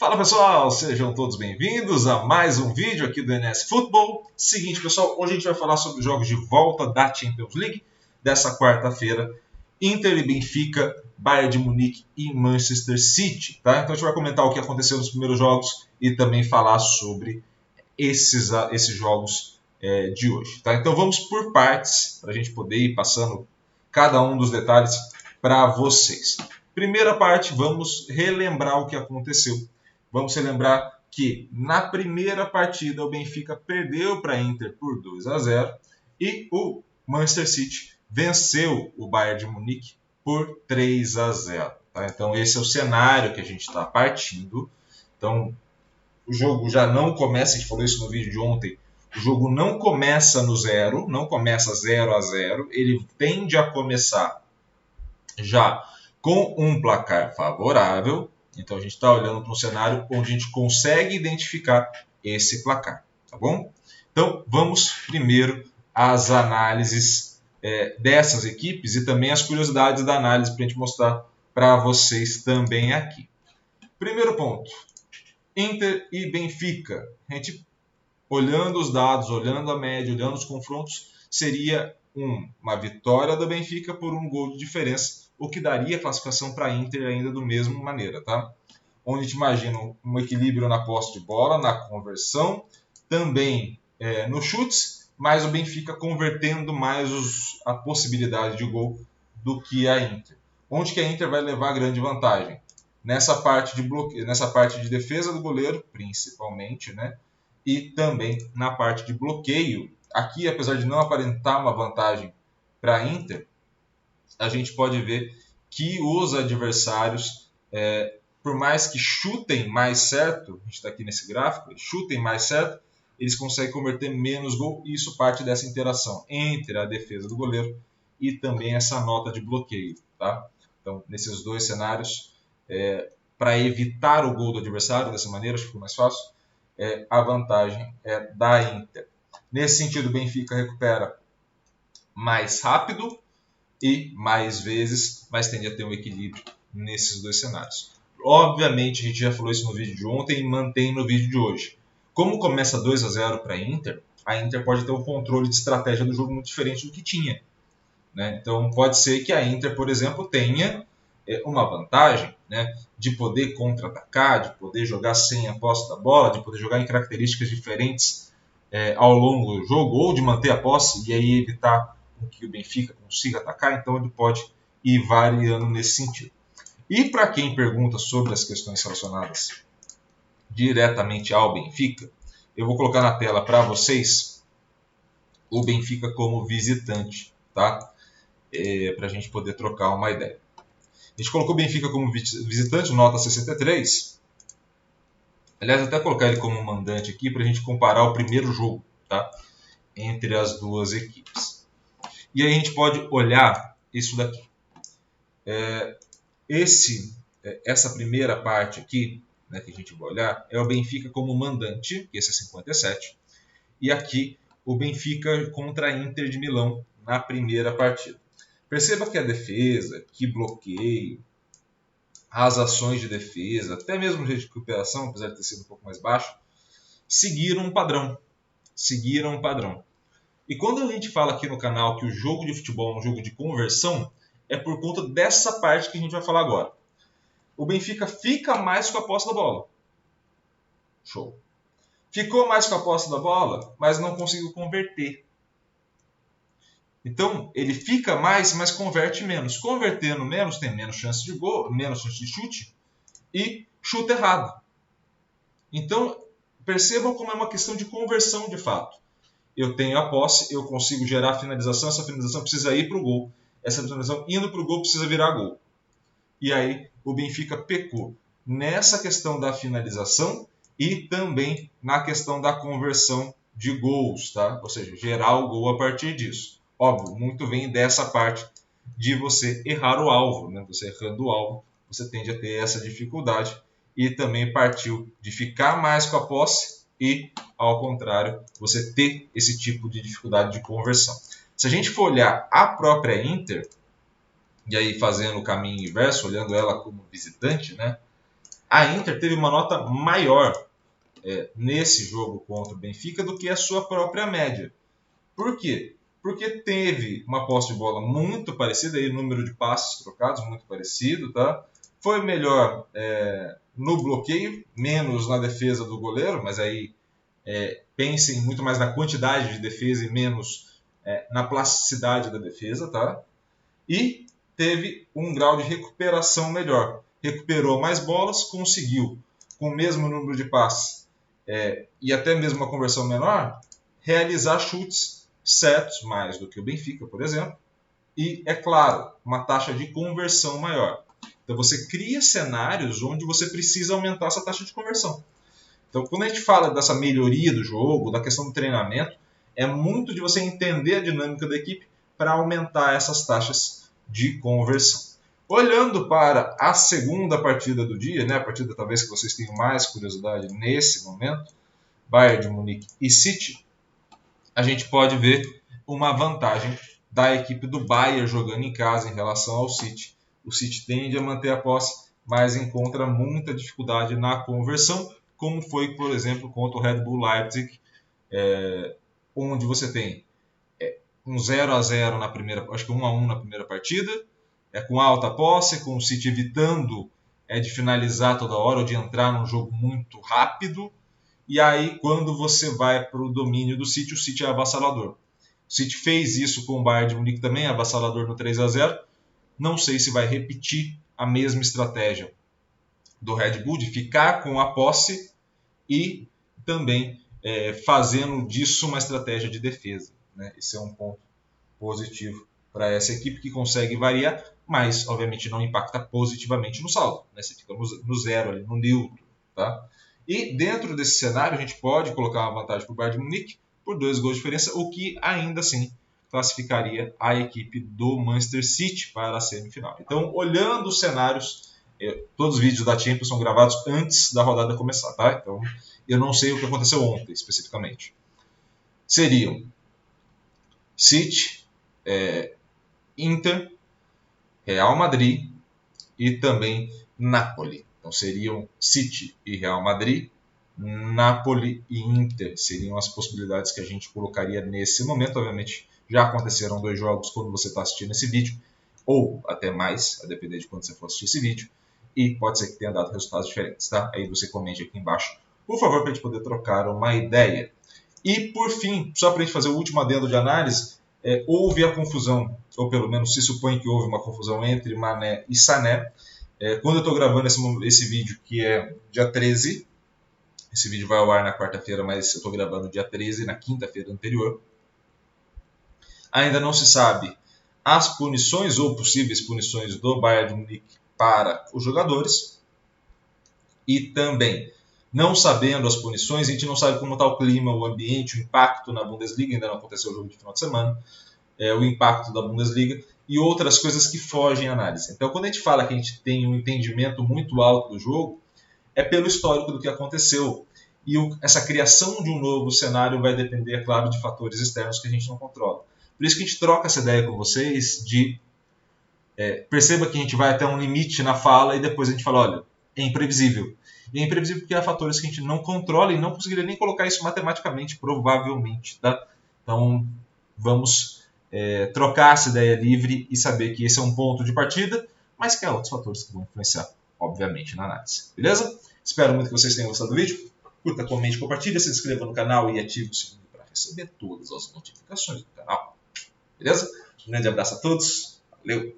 Fala pessoal, sejam todos bem-vindos a mais um vídeo aqui do NS Football. Seguinte pessoal, hoje a gente vai falar sobre os jogos de volta da Champions League dessa quarta-feira. Inter e Benfica, Bayern de Munique e Manchester City. Tá? Então a gente vai comentar o que aconteceu nos primeiros jogos e também falar sobre esses jogos de hoje. Tá? Então vamos por partes, para a gente poder ir passando cada um dos detalhes para vocês. Primeira parte, vamos relembrar o que aconteceu. Vamos relembrar que na primeira partida o Benfica perdeu para a Inter por 2-0 e o Manchester City venceu o Bayern de Munique por 3-0. Tá? Então esse é o cenário que a gente está partindo. Então o jogo já não começa, a gente falou isso no vídeo de ontem, o jogo não começa no zero, não começa 0-0, ele tende a começar já com um placar favorável. Então a gente está olhando para um cenário onde a gente consegue identificar esse placar, tá bom? Então vamos primeiro às análises dessas equipes e também as curiosidades da análise para a gente mostrar para vocês também aqui. Primeiro ponto, Inter e Benfica. A gente olhando os dados, olhando a média, olhando os confrontos, seria uma vitória do Benfica por um gol de diferença, o que daria classificação para a Inter ainda da mesma maneira, tá? Onde a gente imagina um equilíbrio na posse de bola, na conversão, também nos chutes, mas o Benfica convertendo mais a possibilidade de gol do que a Inter. Onde que a Inter vai levar grande vantagem? Nessa parte de bloqueio, nessa parte de defesa do goleiro, principalmente, né? E também na parte de bloqueio. Aqui, apesar de não aparentar uma vantagem para a Inter, a gente pode ver que os adversários, por mais que chutem mais certo, a gente está aqui nesse gráfico, chutem mais certo, eles conseguem converter menos gol, e isso parte dessa interação entre a defesa do goleiro e também essa nota de bloqueio. Tá? Então, nesses dois cenários, para evitar o gol do adversário, dessa maneira, acho que ficou mais fácil, a vantagem é da Inter. Nesse sentido, o Benfica recupera mais rápido e mais vezes, mas tende a ter um equilíbrio nesses dois cenários. Obviamente, a gente já falou isso no vídeo de ontem e mantém no vídeo de hoje. Como começa 2-0 para a Inter pode ter um controle de estratégia do jogo muito diferente do que tinha. Né? Então, pode ser que a Inter, por exemplo, tenha uma vantagem, né, de poder contra-atacar, de poder jogar sem a posse da bola, de poder jogar em características diferentes ao longo do jogo, ou de manter a posse e aí evitar que o Benfica consiga atacar. Então ele pode ir variando nesse sentido. E para quem pergunta sobre as questões relacionadas diretamente ao Benfica, eu vou colocar na tela para vocês o Benfica como visitante, tá? Para a gente poder trocar uma ideia. A gente colocou o Benfica como visitante, nota 63. Aliás, até colocar ele como mandante aqui para a gente comparar o primeiro jogo, tá? Entre as duas equipes. E aí a gente pode olhar isso daqui. Essa primeira parte aqui, né, que a gente vai olhar, é o Benfica como mandante, que esse é 57. E aqui o Benfica contra a Inter de Milão na primeira partida. Perceba que a defesa, que bloqueio, as ações de defesa, até mesmo o jeito de recuperação, apesar de ter sido um pouco mais baixo, seguiram um padrão. E quando a gente fala aqui no canal que o jogo de futebol é um jogo de conversão, é por conta dessa parte que a gente vai falar agora. O Benfica fica mais com a posse da bola. Show. Ficou mais com a posse da bola, mas não conseguiu converter. Então, ele fica mais, mas converte menos. Convertendo menos, tem menos chance de gol, menos chance de chute e chuta errado. Então, percebam como é uma questão de conversão de fato. Eu tenho a posse, eu consigo gerar a finalização, essa finalização precisa ir para o gol. Essa finalização indo para o gol precisa virar gol. E aí o Benfica pecou nessa questão da finalização e também na questão da conversão de gols, tá? Ou seja, gerar o gol a partir disso. Óbvio, muito vem dessa parte de você errar o alvo, né? Você errando o alvo, você tende a ter essa dificuldade. E também partiu de ficar mais com a posse e, ao contrário, você ter esse tipo de dificuldade de conversão. Se a gente for olhar a própria Inter, e aí fazendo o caminho inverso, olhando ela como visitante, né? A Inter teve uma nota maior nesse jogo contra o Benfica do que a sua própria média. Por quê? Porque teve uma posse de bola muito parecida, aí, o número de passes trocados muito parecido, tá? Foi melhor no bloqueio, menos na defesa do goleiro, mas aí pensem muito mais na quantidade de defesa e menos na plasticidade da defesa, tá? E teve um grau de recuperação melhor. Recuperou mais bolas, conseguiu, com o mesmo número de passes e até mesmo uma conversão menor, realizar chutes certos, mais do que o Benfica, por exemplo, e, é claro, uma taxa de conversão maior. Então você cria cenários onde você precisa aumentar essa taxa de conversão. Então, quando a gente fala dessa melhoria do jogo, da questão do treinamento, é muito de você entender a dinâmica da equipe para aumentar essas taxas de conversão. Olhando para a segunda partida do dia, a partida talvez que vocês tenham mais curiosidade nesse momento, Bayern de Munique e City, a gente pode ver uma vantagem da equipe do Bayern jogando em casa em relação ao City. O City tende a manter a posse, mas encontra muita dificuldade na conversão, como foi, por exemplo, contra o Red Bull Leipzig, onde você tem um 0-0 na primeira, acho que 1-1 na primeira partida, com alta posse, com o City evitando de finalizar toda hora ou de entrar num jogo muito rápido. E aí, quando você vai para o domínio do City, o City é avassalador. O City fez isso com o Bayern de Munique também, avassalador no 3-0. Não sei se vai repetir a mesma estratégia do Red Bull, de ficar com a posse e também fazendo disso uma estratégia de defesa. Esse é um ponto positivo para essa equipe que consegue variar, mas obviamente não impacta positivamente no saldo. Você fica no zero, ali, no neutro. Tá? E dentro desse cenário a gente pode colocar uma vantagem para o Bayern de Munique por 2 gols de diferença, o que ainda assim classificaria a equipe do Manchester City para a semifinal. Então, olhando os cenários, todos os vídeos da Champions são gravados antes da rodada começar, tá? Então, eu não sei o que aconteceu ontem, especificamente. Seriam City, Inter, Real Madrid e também Napoli. Então, seriam City e Real Madrid, Napoli e Inter. Seriam as possibilidades que a gente colocaria nesse momento. Obviamente, já aconteceram 2 jogos quando você está assistindo esse vídeo, ou até mais, a depender de quando você for assistir esse vídeo. E pode ser que tenha dado resultados diferentes, tá? Aí você comente aqui embaixo, por favor, para a gente poder trocar uma ideia. E, por fim, só para a gente fazer o último adendo de análise, houve a confusão, ou pelo menos se supõe que houve uma confusão entre Mané e Sané. Quando eu estou gravando esse vídeo, que é dia 13, esse vídeo vai ao ar na quarta-feira, mas eu estou gravando dia 13, na quinta-feira anterior. Ainda não se sabe as punições ou possíveis punições do Bayern de Munique para os jogadores. E também, não sabendo as punições, a gente não sabe como está o clima, o ambiente, o impacto na Bundesliga, ainda não aconteceu o jogo de final de semana, o impacto da Bundesliga e outras coisas que fogem à análise. Então, quando a gente fala que a gente tem um entendimento muito alto do jogo, é pelo histórico do que aconteceu. E essa criação de um novo cenário vai depender, é claro, de fatores externos que a gente não controla. Por isso que a gente troca essa ideia com vocês de perceba que a gente vai até um limite na fala e depois a gente fala, olha, é imprevisível. E é imprevisível porque há fatores que a gente não controla e não conseguiria nem colocar isso matematicamente, provavelmente. Tá? Então, vamos trocar essa ideia livre e saber que esse é um ponto de partida, mas que há outros fatores que vão influenciar, obviamente, na análise. Beleza? Espero muito que vocês tenham gostado do vídeo. Curta, comente, compartilhe, se inscreva no canal e ative o sininho para receber todas as notificações do canal. Beleza? Um grande abraço a todos. Valeu!